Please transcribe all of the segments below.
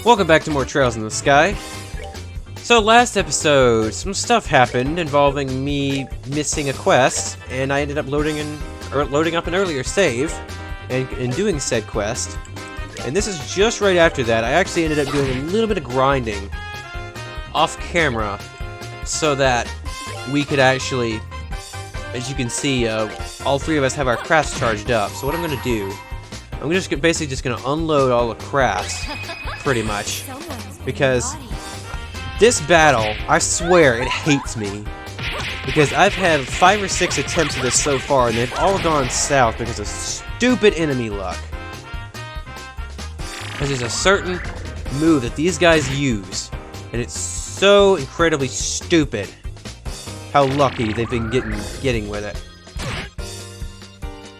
Welcome back to more Trails in the Sky. So last episode, some stuff happened involving me missing a quest, and I ended up loading up an earlier save, and doing said quest. And this is just right after that. I actually ended up doing a little bit of grinding off camera, so that we could actually, as you can see, all three of us have our crafts charged up. So what I'm gonna do, I'm basically just gonna unload all the crafts, pretty much, because this battle, I swear, it hates me. Because I've had 5 or 6 attempts at this so far, and they've all gone south because of stupid enemy luck. Because there's a certain move that these guys use, and it's so incredibly stupid how lucky they've been getting with it.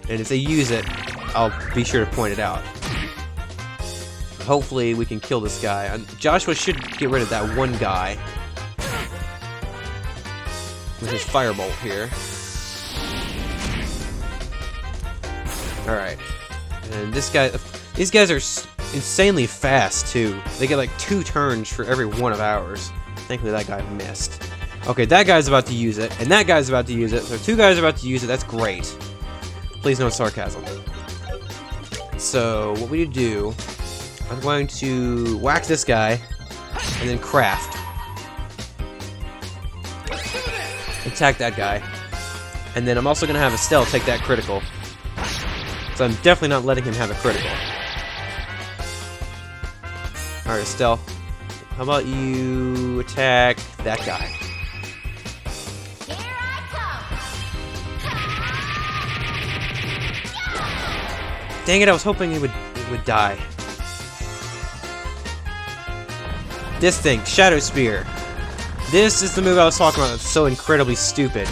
And if they use it, I'll be sure to point it out. Hopefully we can kill this guy. Joshua should get rid of that one guy with his firebolt here. Alright. And these guys are insanely fast too. They get like 2 turns for every one of ours. Thankfully that guy missed. Okay, that guy's about to use it, and that guy's about to use it. So 2 guys are about to use it. That's great. Please no sarcasm. So what we need to do, I'm going to whack this guy, and then craft. Attack that guy. And then I'm also going to have Estelle take that critical. So I'm definitely not letting him have a critical. Alright, Estelle. How about you attack that guy? Here I come. Dang it, I was hoping it would die. This thing, Shadow Spear. This is the move I was talking about that's so incredibly stupid.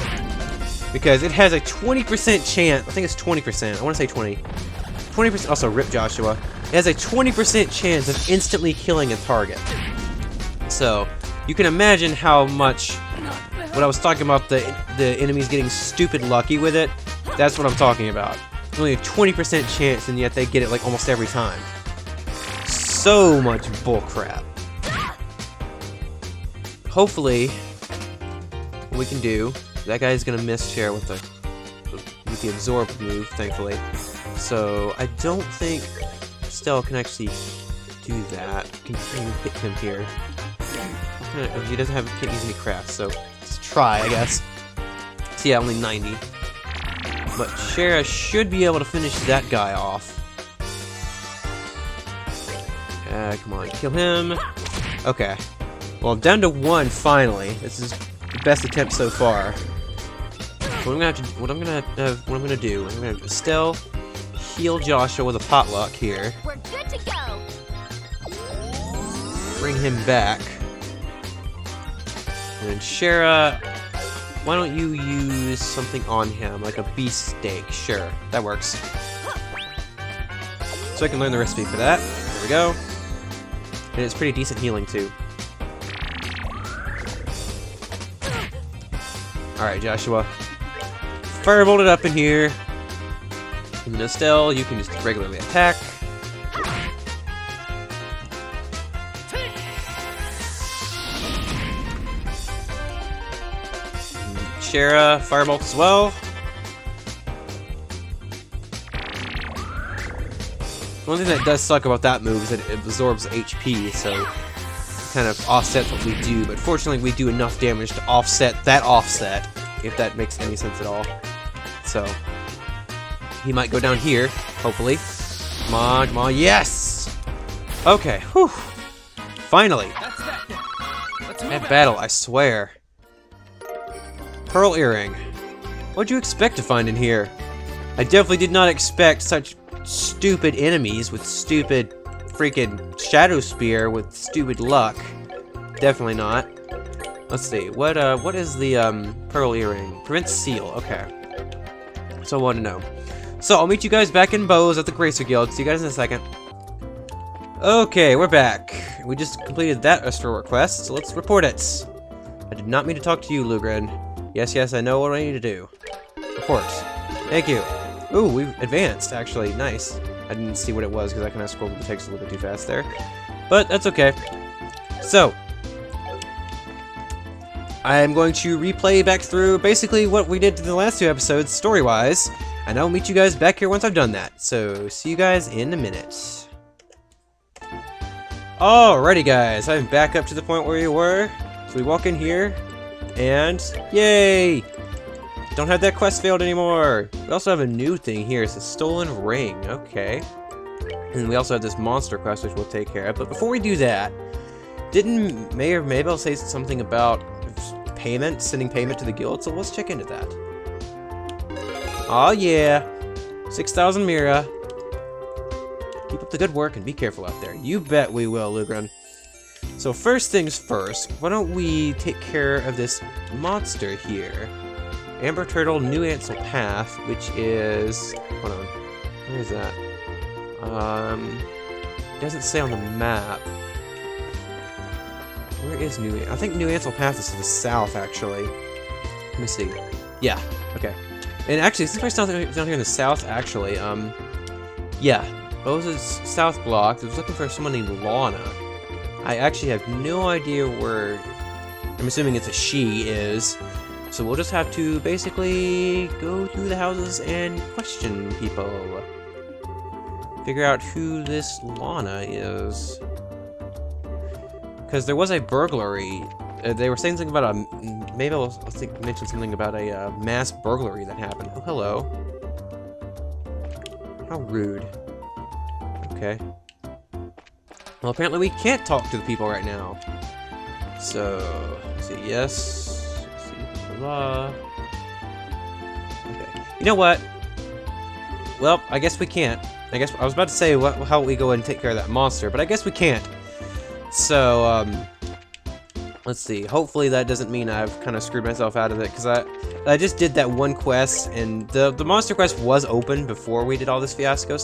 Because it has a 20% chance, I think it's 20%, I want to say 20. 20%, also rip Joshua. It has a 20% chance of instantly killing a target. So, you can imagine how much, what I was talking about, the enemies getting stupid lucky with it, that's what I'm talking about. Only a 20% chance, and yet they get it like almost every time. So much bullcrap. Hopefully, what we can do, that guy's gonna miss share with the absorb move, thankfully. So I don't think Estelle can actually do that. Can hit him here. He can't use any crafts, so let's try, I guess. So yeah, only 90. But Shara should be able to finish that guy off. Come on, kill him. Okay. Well, I'm down to 1 finally. This is the best attempt so far. So what I'm gonna do, I'm gonna Estelle heal Joshua with a potluck here. We're good to go. Bring him back. And then Shara, why don't you use something on him, like a beast steak? Sure, that works. So I can learn the recipe for that. There we go. And it's pretty decent healing too. Alright, Joshua. Firebolt it up in here. And then Estelle, you can just regularly attack. Shara, firebolt as well. One thing that does suck about that move is that it absorbs HP, so it kind of offsets what we do, but fortunately we do enough damage to offset that offset, if that makes any sense at all. So, he might go down here, hopefully. Come on, yes! Okay, whew. Finally. That battle, I swear. Pearl earring. What'd you expect to find in here? I definitely did not expect such stupid enemies with stupid freaking Shadow Spear with stupid luck. Definitely not. Let's see. What is the pearl earring? Prevents seal. Okay. So I want to know. So I'll meet you guys back in Bose at the Gracer Guild. See you guys in a second. Okay, we're back. We just completed that restore quest, so let's report it. I did not mean to talk to you, Lugren. Yes, I know what I need to do. Report. Thank you. Ooh, we advanced, actually. Nice. I didn't see what it was because I kind of scrolled the text a little bit too fast there. But that's okay. So, I'm going to replay back through basically what we did in the last 2 episodes, story-wise, and I'll meet you guys back here once I've done that. So, see you guys in a minute. Alrighty, guys, I'm back up to the point where we were. So we walk in here, and yay! Don't have that quest failed anymore. We also have a new thing here. It's a stolen ring. Okay. And we also have this monster quest, which we'll take care of. But before we do that, didn't Mayor Mabel say something about payment, sending payment to the guild? So let's check into that. Oh yeah, 6,000 Mira. Keep up the good work and be careful out there. You bet we will, Lugren. So first things first, why don't we take care of this monster here? Amber Turtle, New Ansel Path, which is... Hold on. Where is that? It doesn't say on the map. Where is New Ansel? I think New Ansel Path is to the south, actually. Let me see. Yeah, okay. And actually, since we're down here in the south, actually, yeah. Bose's south block. I was looking for someone named Lana. I actually have no idea where... I'm assuming it's a she is. So we'll just have to basically go through the houses and question people. Figure out who this Lana is. Because there was a burglary. They were saying something about a... Maybe I think mentioned something about a mass burglary that happened. Oh, hello. How rude. Okay. Well, apparently we can't talk to the people right now. So, let's see, yes. Let's see, blah. Okay. You know what? Well, I guess we can't. I guess I was about to say how we go and take care of that monster, but I guess we can't. So, let's see. Hopefully that doesn't mean I've kind of screwed myself out of it, because I just did that one quest, and the monster quest was open before we did all this fiasco,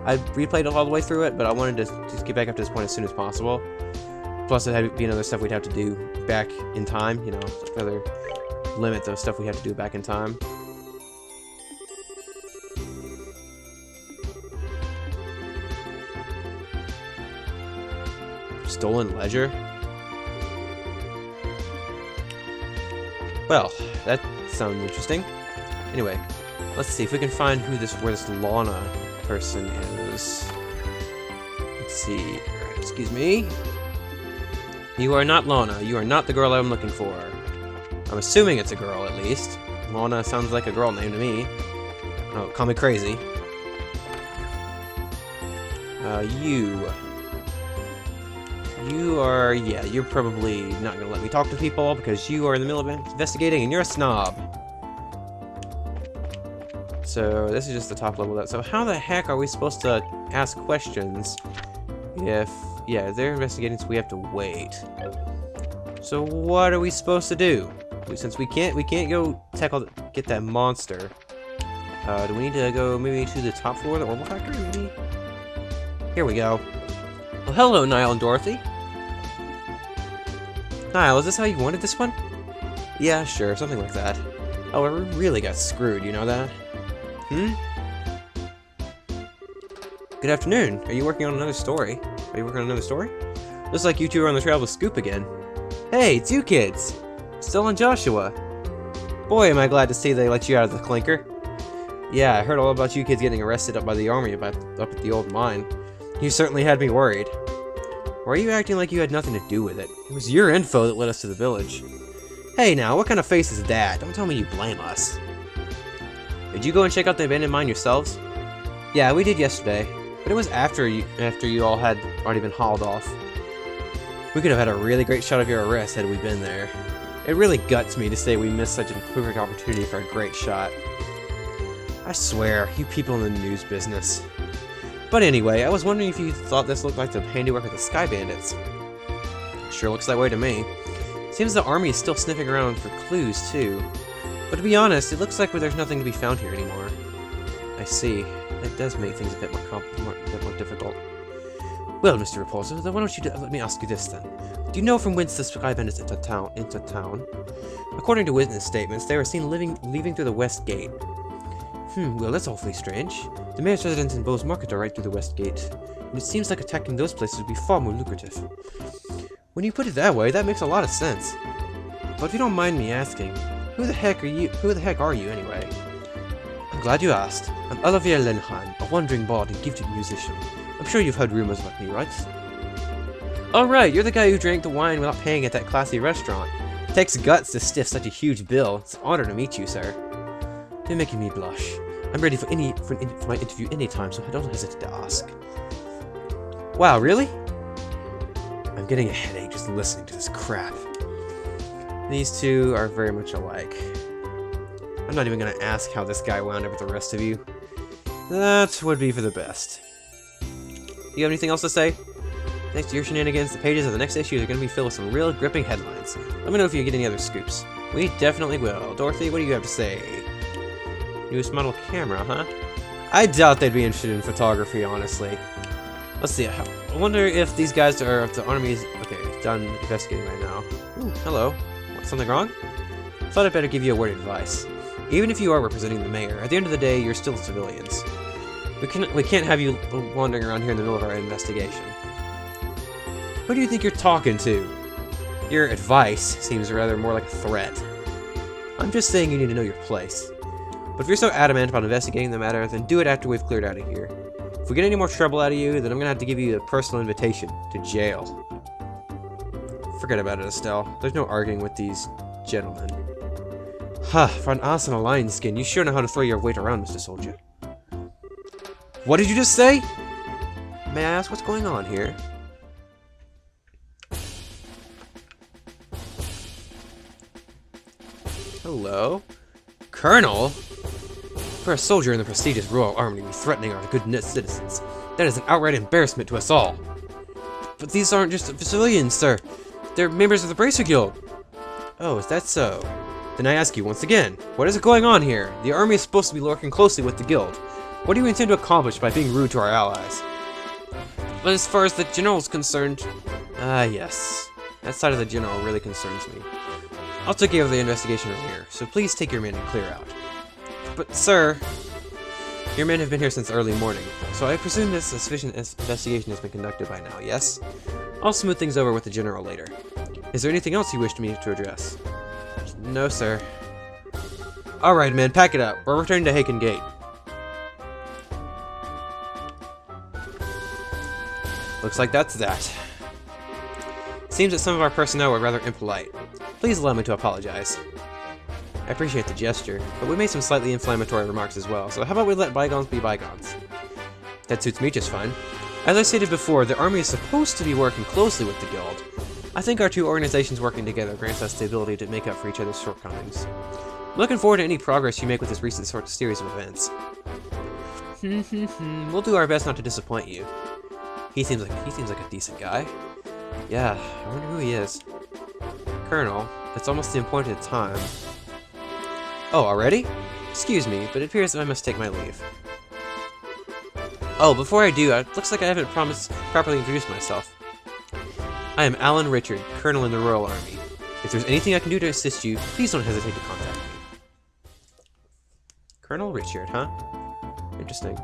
I replayed it all the way through it, but I wanted to just get back up to this point as soon as possible. Plus, it had to be another stuff we'd have to do back in time, you know, further limit the stuff we have to do back in time. Stolen ledger? Well, that sounds interesting. Anyway, let's see if we can find where this Lana person is. Let's see. Excuse me. You are not Lana. You are not the girl I'm looking for. I'm assuming it's a girl, at least. Lana sounds like a girl name to me. Oh, call me crazy. You are... Yeah, you're probably not going to let me talk to people because you are in the middle of investigating and you're a snob. So this is just the top level of that. So how the heck are we supposed to ask questions if... Yeah, they're investigating, so we have to wait. So what are we supposed to do? Since we can't go get that monster. Do we need to go maybe to the top floor of the Orbital Factory, maybe? Here we go. Well, hello, Niall and Dorothy. Niall, is this how you wanted this one? Yeah, sure, something like that. Oh, we really got screwed, you know that? Hmm? Good afternoon. Are you working on another story? Looks like you two are on the trail with Scoop again. Hey, it's you kids! Still on Joshua. Boy, am I glad to see they let you out of the clinker. Yeah, I heard all about you kids getting arrested up by the army up at the old mine. You certainly had me worried. Why are you acting like you had nothing to do with it? It was your info that led us to the village. Hey now, what kind of face is that? Don't tell me you blame us. Did you go and check out the abandoned mine yourselves? Yeah, we did yesterday. But it was after you all had already been hauled off. We could have had a really great shot of your arrest had we been there. It really guts me to say we missed such a perfect opportunity for a great shot. I swear, you people in the news business. But anyway, I was wondering if you thought this looked like the handiwork of the Sky Bandits. Sure looks that way to me. Seems the army is still sniffing around for clues, too. But to be honest, it looks like there's nothing to be found here anymore. I see. That does make things a bit more difficult. Well, Mr. Repulsive, then why don't you let me ask you this then? Do you know from whence the Sky Bandits into town? According to witness statements, they were seen leaving through the west gate. Well, that's awfully strange. The mayor's residence and Bose Market are right through the west gate, and it seems like attacking those places would be far more lucrative. When you put it that way, that makes a lot of sense. But if you don't mind me asking, who the heck are you anyway? I'm glad you asked. I'm Lufia Lenheim, a wandering bard and gifted musician. I'm sure you've heard rumors about me, right? Oh right, you're the guy who drank the wine without paying at that classy restaurant. It takes guts to stiff such a huge bill. It's an honor to meet you, sir. You're making me blush. I'm ready for my interview anytime, so I don't hesitate to ask. Wow, really? I'm getting a headache just listening to this crap. These two are very much alike. I'm not even gonna ask how this guy wound up with the rest of you. That would be for the best. You have anything else to say? Thanks to your shenanigans, the pages of the next issue are going to be filled with some real gripping headlines. Let me know if you get any other scoops. We definitely will. Dorothy, what do you have to say? Newest model camera, huh? I doubt they'd be interested in photography, honestly. Let's see. I wonder if these guys are, if the army's, okay, done investigating right now. Ooh, hello. What, something wrong? Thought I'd better give you a word of advice. Even if you are representing the mayor, at the end of the day, you're still civilians. We can't have you wandering around here in the middle of our investigation. Who do you think you're talking to? Your advice seems rather more like a threat. I'm just saying you need to know your place. But if you're so adamant about investigating the matter, then do it after we've cleared out of here. If we get any more trouble out of you, then I'm gonna have to give you a personal invitation to jail. Forget about it, Estelle. There's no arguing with these gentlemen. Huh, for an ass in a lion's skin, you sure know how to throw your weight around, Mr. Soldier. What did you just say? May I ask what's going on here? Hello? Colonel? For a soldier in the prestigious Royal Army to be threatening our good citizens, that is an outright embarrassment to us all. But these aren't just civilians, sir. They're members of the Bracer Guild. Oh, is that so? Then I ask you once again, what is going on here? The army is supposed to be working closely with the guild. What do you intend to accomplish by being rude to our allies? But as far as the general's concerned... yes. That side of the general really concerns me. I'll take care of the investigation from here, so please take your men and clear out. But, sir... Your men have been here since early morning, so I presume this sufficient investigation has been conducted by now, yes? I'll smooth things over with the general later. Is there anything else you wish me to address? No, sir. Alright, men, pack it up. We're returning to Haken Gate. Looks like that's that. Seems that some of our personnel were rather impolite. Please allow me to apologize. I appreciate the gesture, but we made some slightly inflammatory remarks as well, so how about we let bygones be bygones? That suits me just fine. As I stated before, the army is supposed to be working closely with the guild. I think our two organizations working together grants us the ability to make up for each other's shortcomings. Looking forward to any progress you make with this recent series of events. We'll do our best not to disappoint you. He seems like a decent guy. Yeah, I wonder who he is. Colonel, it's almost the appointed time. Oh, already? Excuse me, but it appears that I must take my leave. Oh, before I do, it looks like I haven't properly introduced myself. I am Alan Richard, Colonel in the Royal Army. If there's anything I can do to assist you, please don't hesitate to contact me. Colonel Richard, huh? Interesting.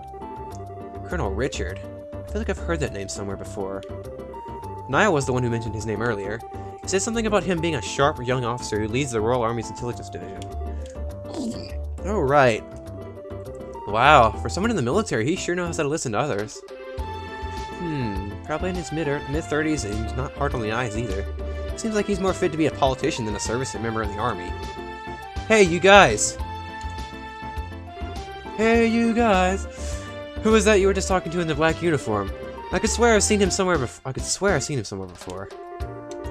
Colonel Richard? I feel like I've heard that name somewhere before. Niall was the one who mentioned his name earlier. He said something about him being a sharp young officer who leads the Royal Army's Intelligence Division. Oh, right. Wow, for someone in the military, he sure knows how to listen to others. Probably in his mid-30s, and he's not hard on the eyes either. Seems like he's more fit to be a politician than a service member in the army. Hey, you guys! Hey, you guys! Who was that you were just talking to in the black uniform? I could swear I've seen him somewhere before.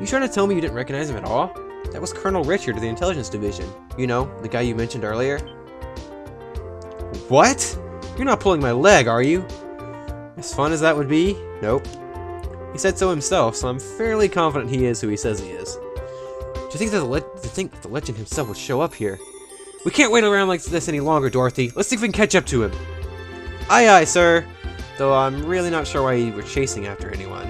You trying to tell me you didn't recognize him at all? That was Colonel Richard of the Intelligence Division. You know, the guy you mentioned earlier. What? You're not pulling my leg, are you? As fun as that would be? Nope. He said so himself, so I'm fairly confident he is who he says he is. Do you think that the legend himself would show up here? We can't wait around like this any longer, Dorothy. Let's see if we can catch up to him. Aye, aye, sir. Though I'm really not sure why we're chasing after anyone.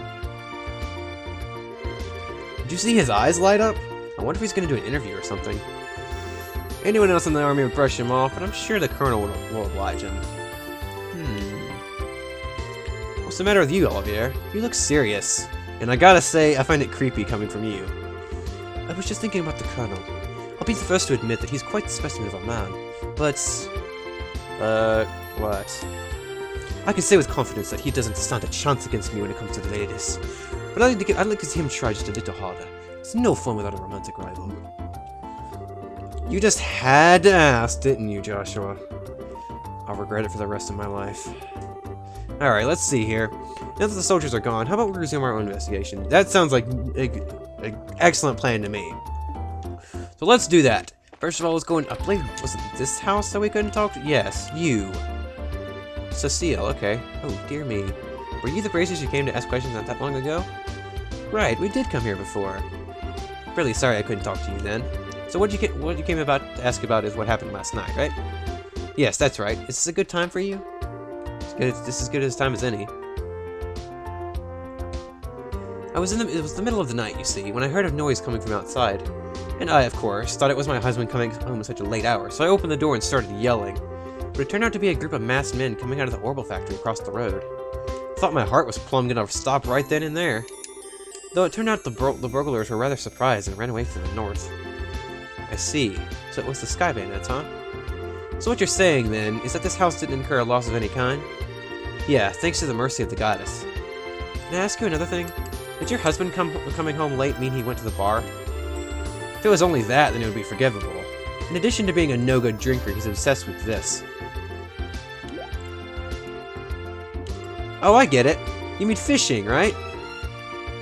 Did you see his eyes light up? I wonder if he's gonna do an interview or something. Anyone else in the army would brush him off, but I'm sure the colonel will oblige him. What's the matter with you, Olivier? You look serious. And I gotta say, I find it creepy coming from you. I was just thinking about the colonel. I'll be the first to admit that he's quite the specimen of a man. But... what? I can say with confidence that he doesn't stand a chance against me when it comes to the ladies. But I'd like to see him try just a little harder. It's no fun without a romantic rival. You just had to ask, didn't you, Joshua? I'll regret it for the rest of my life. Alright, let's see here. Now that the soldiers are gone, how about we resume our own investigation? That sounds like an excellent plan to me. So let's do that. First of all, let's go in... I believe, was it this house that we couldn't talk to? Yes, you. Cecile, okay. Oh, dear me. Were you the bracers who came to ask questions not that long ago? Right, we did come here before. Really sorry I couldn't talk to you then. So what you came about to ask about is what happened last night, right? Yes, that's right. Is this a good time for you? This is as good as time as any. It was the middle of the night, you see, when I heard a noise coming from outside. And I, of course, thought it was my husband coming home at such a late hour, so I opened the door and started yelling. But it turned out to be a group of masked men coming out of the Orbital factory across the road. I thought my heart was plumb gonna stop right then and there. Though it turned out the burglars were rather surprised and ran away from the north. I see. So it was the Sky Bandits, huh? So what you're saying, then, is that this house didn't incur a loss of any kind? Yeah, thanks to the mercy of the goddess. Can I ask you another thing? Did your husband coming home late mean he went to the bar? If it was only that, then it would be forgivable. In addition to being a no-good drinker, he's obsessed with this. Oh, I get it. You mean fishing, right?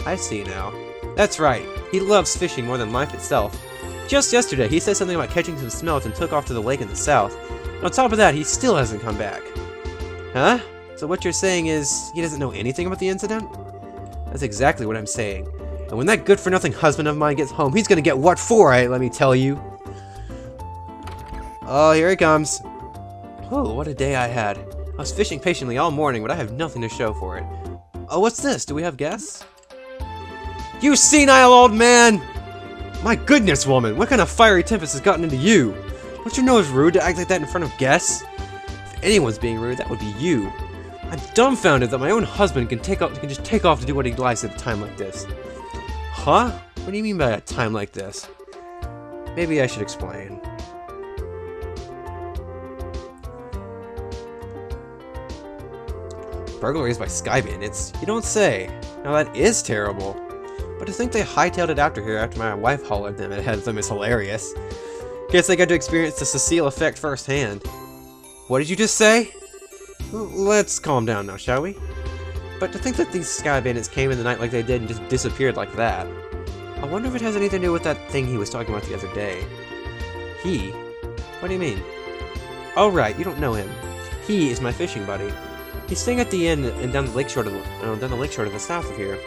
I see now. That's right. He loves fishing more than life itself. Just yesterday, he said something about catching some smelt and took off to the lake in the south. On top of that, he still hasn't come back. Huh? So what you're saying is, he doesn't know anything about the incident? That's exactly what I'm saying. And when that good-for-nothing husband of mine gets home, he's gonna get what for, let me tell you. Oh, here he comes. Oh, what a day I had. I was fishing patiently all morning, but I have nothing to show for it. Oh, what's this? Do we have guests? You senile old man! My goodness, woman! What kind of fiery tempest has gotten into you? Don't you know it's rude to act like that in front of guests? If anyone's being rude, that would be you. I'm dumbfounded that my own husband can just take off to do what he likes at a time like this. Huh? What do you mean by a time like this? Maybe I should explain. Burglaries by Sky Bandits? You don't say. Now that is terrible. But to think they hightailed it after here after my wife hollered them at them is hilarious. Guess I got to experience the Cecile effect firsthand. What did you just say? Let's calm down now, shall we? But to think that these Sky Bandits came in the night like they did and just disappeared like that. I wonder if it has anything to do with that thing he was talking about the other day. He? What do you mean? Oh right, you don't know him. He is my fishing buddy. He's staying at the inn and down the lakeshore to the south of here.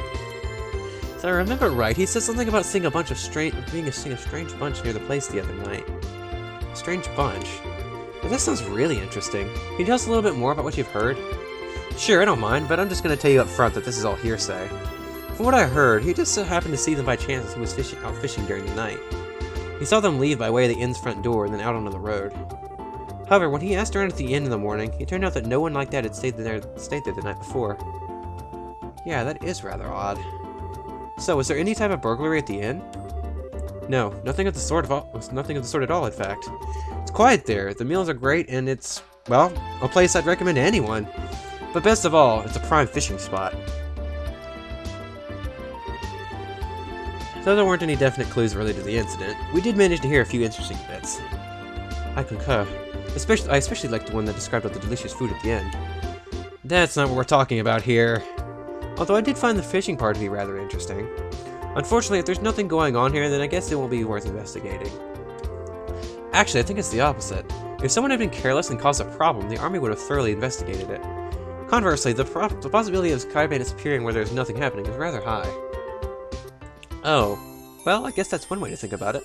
So I remember right, he said something about seeing a strange bunch near the place the other night. A strange bunch? Well, that sounds really interesting. Can you tell us a little bit more about what you've heard? Sure, I don't mind, but I'm just gonna tell you up front that this is all hearsay. From what I heard, he just so happened to see them by chance as he was out fishing during the night. He saw them leave by way of the inn's front door and then out onto the road. However, when he asked around at the inn in the morning, it turned out that no one like that had stayed there the night before. Yeah, that is rather odd. So, was there any type of burglary at the inn? No, nothing of the sort at all, in fact. It's quiet there, the meals are great, and it's, well, a place I'd recommend to anyone. But best of all, it's a prime fishing spot. Though there weren't any definite clues related to the incident, we did manage to hear a few interesting bits. I concur. I especially liked the one that described all the delicious food at the end. That's not what we're talking about here. Although I did find the fishing part to be rather interesting. Unfortunately, if there's nothing going on here, then I guess it won't be worth investigating. Actually, I think it's the opposite. If someone had been careless and caused a problem, the army would have thoroughly investigated it. Conversely, the possibility of Sky Bandits appearing where there's nothing happening is rather high. Oh, well, I guess that's one way to think about it.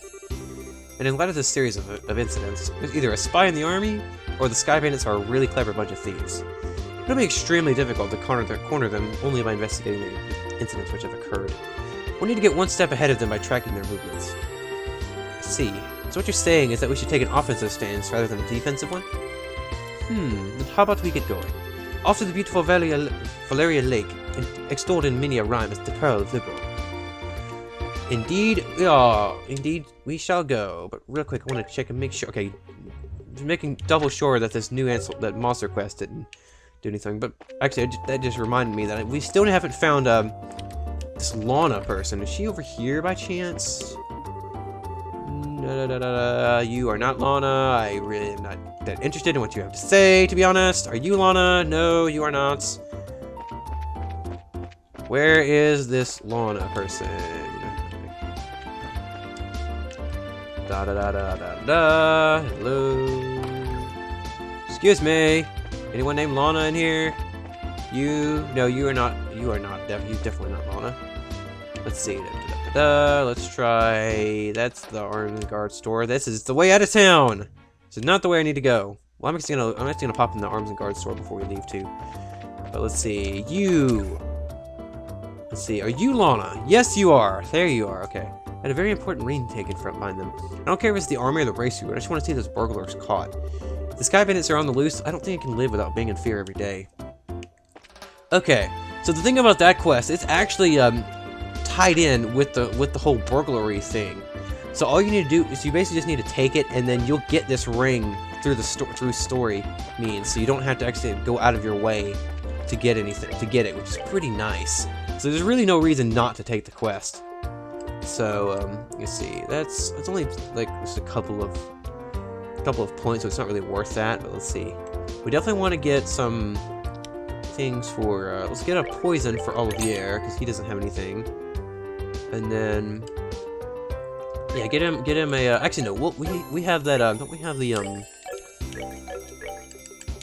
And in light of this series of incidents, there's either a spy in the army, or the Sky Bandits are a really clever bunch of thieves. It'll be extremely difficult to corner them only by investigating the incidents which have occurred. We'll need to get one step ahead of them by tracking their movements. I see. So what you're saying is that we should take an offensive stance rather than a defensive one? Then how about we get going? Off to the beautiful Valeria Lake, extolled in many a rhyme as the Pearl of Liberal. Indeed we shall go. But real quick, I want to check and make sure. Okay, making double sure that this new that monster quest didn't do anything. But actually, that just reminded me that we still haven't found this Lana person. Is she over here by chance? You are not Lana. I really am not that interested in what you have to say, to be honest. Are you Lana? No, you are not. Where is this Lana person? Da da da da da da. Hello. Excuse me. Anyone named Lana in here? You? No, you are not. You are not. You definitely not Lana. Let's see. Let's try. That's the arms guard store. This is the way out of town. This is not the way I need to go. Well, I'm actually gonna pop in the arms and guard store before we leave too. But let's see. Let's see. Are you Lana? Yes, you are. There you are. Okay. I had a very important reading taken from behind them. I don't care if it's the army or the race route. I just want to see those burglars caught. If the sky bandits are on the loose, I don't think I can live without being in fear every day. Okay. So the thing about that quest, it's actually tied in with the whole burglary thing. So all you need to do is you basically just need to take it, and then you'll get this ring through the story means. So you don't have to actually go out of your way to get anything it, which is pretty nice. So there's really no reason not to take the quest. So let's see. It's only like just a couple of points, so it's not really worth that. But let's see. We definitely want to get some things for. Let's get a poison for Olivier because he doesn't have anything. And then, yeah, get him a. Actually, no. We have that. Don't we have the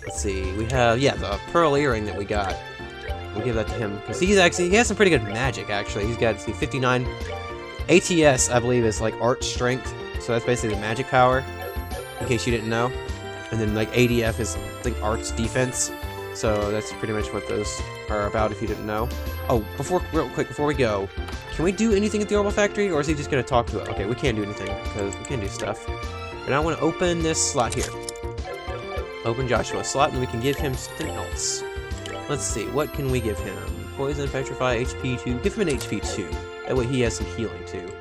Let's see. We have the pearl earring that we got. We'll give that to him because he has some pretty good magic. Actually, he's got 59 ATS. I believe is like art strength. So that's basically the magic power. In case you didn't know. And then like ADF is I think arts defense. So that's pretty much what those are about if you didn't know. Oh, real quick before we go, can we do anything at the Orbital Factory, or is he just gonna talk to it? Okay, we can't do anything because we can do stuff. But I want to open this slot here. Open Joshua's slot, and we can give him something else. Let's see, what can we give him? Poison, Petrify, HP 2. Give him an HP 2. That way he has some healing too.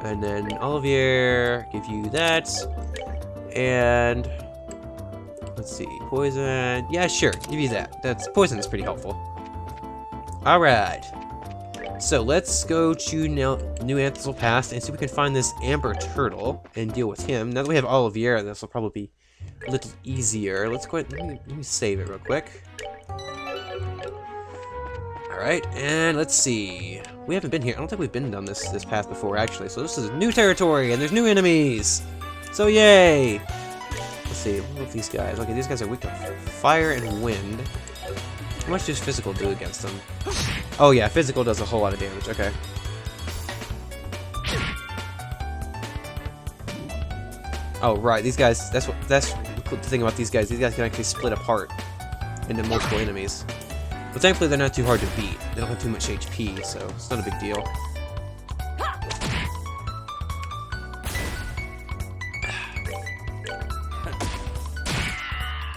And then Olivier, give you that. And let's see, poison. Yeah, sure, give you that. Poison is pretty helpful. All right. So let's go to New Anthel Pass and see if we can find this Amber Turtle and deal with him. Now that we have Olivier, this will probably be a little easier. Let's go ahead. Let me save it real quick. All right, and let's see. We haven't been here. I don't think we've been down this path before, actually. So this is new territory, and there's new enemies. So yay! Let's see. What about these guys? Okay, these guys are weak to fire and wind. How much does physical do against them? Oh yeah, physical does a whole lot of damage. Okay. Oh right, these guys. That's the cool thing about these guys. These guys can actually split apart into multiple enemies. But thankfully, they're not too hard to beat. They don't have too much HP, so it's not a big deal.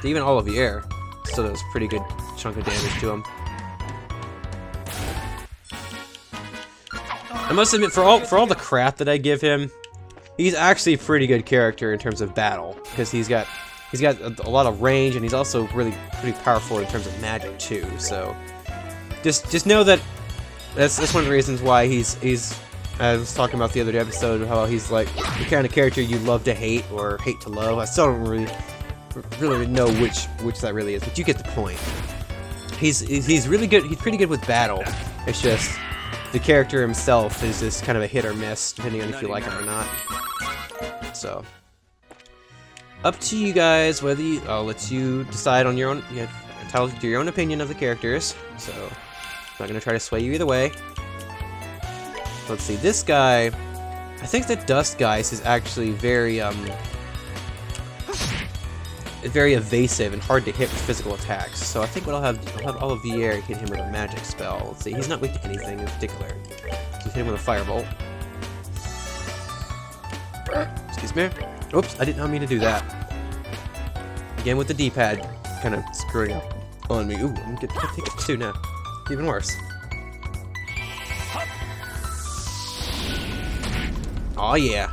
Even Olivier still does a pretty good chunk of damage to him. I must admit, for all the crap that I give him, he's actually a pretty good character in terms of battle because he's got a lot of range, and he's also really pretty powerful in terms of magic too. So just know that that's one of the reasons why he's. I was talking about the other episode how he's like the kind of character you love to hate or hate to love. I still don't really know which that really is, but you get the point. He's really good. He's pretty good with battle. It's just the character himself is just kind of a hit or miss depending on if you like him or not. So up to you guys whether I'll let you decide on your own. You have entitled to your own opinion of the characters. So I'm not gonna try to sway you either way. Let's see. This guy, I think that Dust Geist is actually very evasive and hard to hit with physical attacks. So I think what I'll have Olivier hit him with a magic spell. Let's see, he's not weak to anything in particular. So hit him with a firebolt. Excuse me. Oops, I did not mean to do that. Again with the D-pad, kind of screwing up on me. Ooh, I'm gonna take it too now. Even worse. Oh yeah.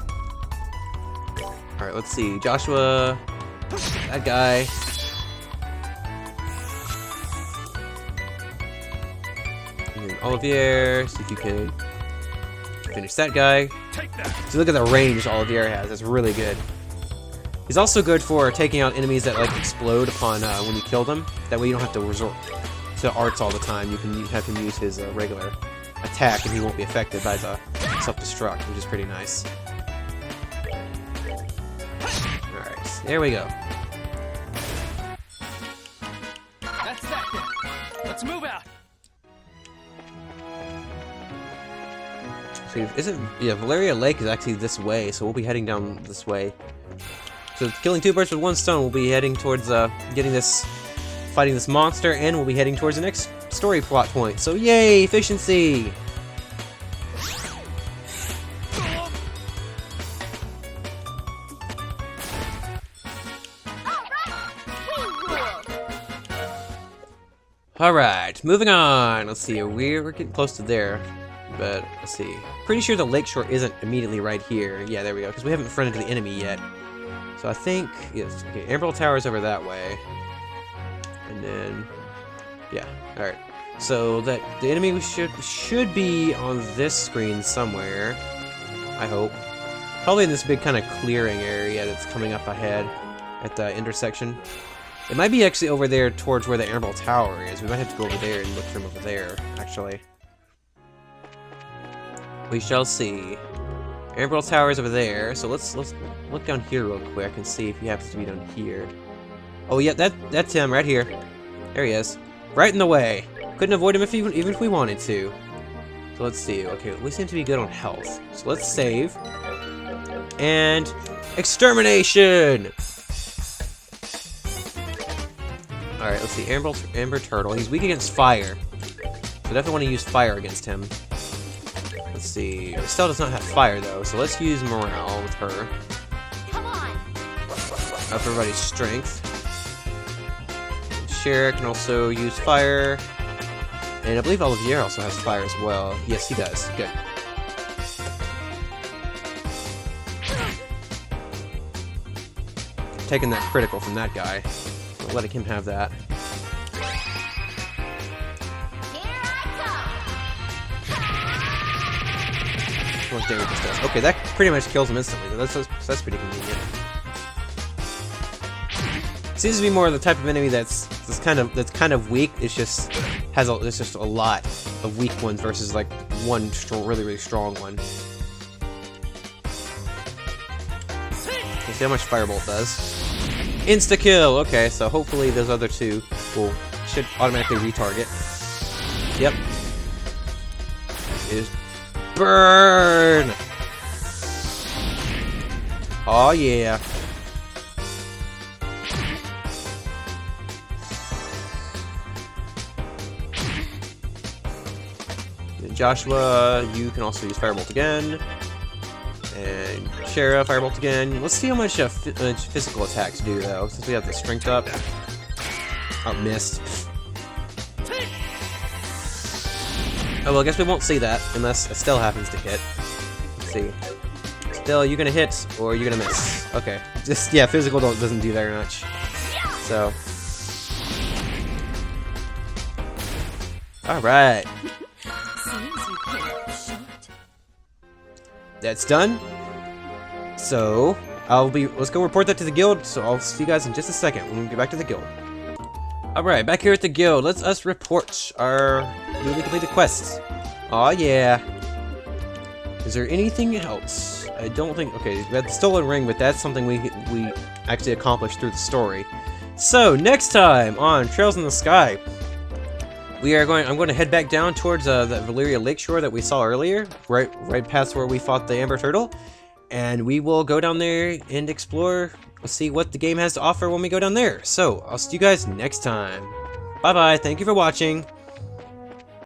Alright, let's see. Joshua. That guy. And then Olivier. See if you can finish that guy. So look at the range Olivier has. That's really good. He's also good for taking out enemies that like explode upon when you kill them. That way you don't have to resort to arts all the time. You can have him use his regular attack and he won't be affected by the self-destruct, which is pretty nice. Alright, there we go. That's that then. Let's move out. So yeah, Valeria Lake is actually this way, so we'll be heading down this way. So killing two birds with one stone, we'll be heading towards fighting this monster, and we'll be heading towards the next story plot point. So yay, efficiency! Alright, moving on. Let's see, we're getting close to there. But, let's see. Pretty sure the lakeshore isn't immediately right here. Yeah, there we go, because we haven't fronted the enemy yet. So I think, yes, okay, Emerald Tower's over that way. And then, yeah, alright. So that the enemy should be on this screen somewhere, I hope. Probably in this big kind of clearing area that's coming up ahead at the intersection. It might be actually over there towards where the Emerald Tower is. We might have to go over there and look for him over there, actually. We shall see. Emerald Tower is over there, so let's look down here real quick and see if he happens to be down here. Oh yeah, that's him right here. There he is, right in the way. Couldn't avoid him even if we wanted to. So let's see. Okay, we seem to be good on health. So let's save and extermination. All right, let's see. Amber Turtle. He's weak against fire, so definitely want to use fire against him. Let's see. Estelle does not have fire though, so let's use morale with her. Come on. Up everybody's strength. Cher can also use fire, and I believe Olivier also has fire as well. Yes, he does. Good. Taking that critical from that guy. Not letting him have that. How much damage this does? Okay, that pretty much kills him instantly. That's pretty convenient. Seems to be more of the type of enemy that's kind of weak. It's just there's just a lot of weak ones versus like one really strong one. Let's see how much Firebolt does. Insta kill. Okay, so hopefully those other two should automatically retarget. Yep. Is burn. Oh yeah. And Joshua, you can also use Firebolt again. And Sheriff, Firebolt again. Let's see how much physical attacks do, though, since we have the strength up. Oh, missed. Oh, well, I guess we won't see that, unless Estelle happens to hit. Let's see. Estelle, you gonna hit, or you gonna miss? Okay. Just, yeah, physical doesn't do very much. So. Alright. That's done. So, let's go report that to the guild, so I'll see you guys in just a second when we get back to the guild. Alright, back here at the guild, let's us report our newly completed quests. Aw, yeah. Is there anything else? I don't think, okay, we had the stolen ring, but that's something we actually accomplished through the story. So, next time on Trails in the Sky, I'm going to head back down towards that Valeria Lakeshore that we saw earlier, right past where we fought the Amber Turtle, and we will go down there and explore, see what the game has to offer when we go down there. So, I'll see you guys next time. Bye-bye, thank you for watching.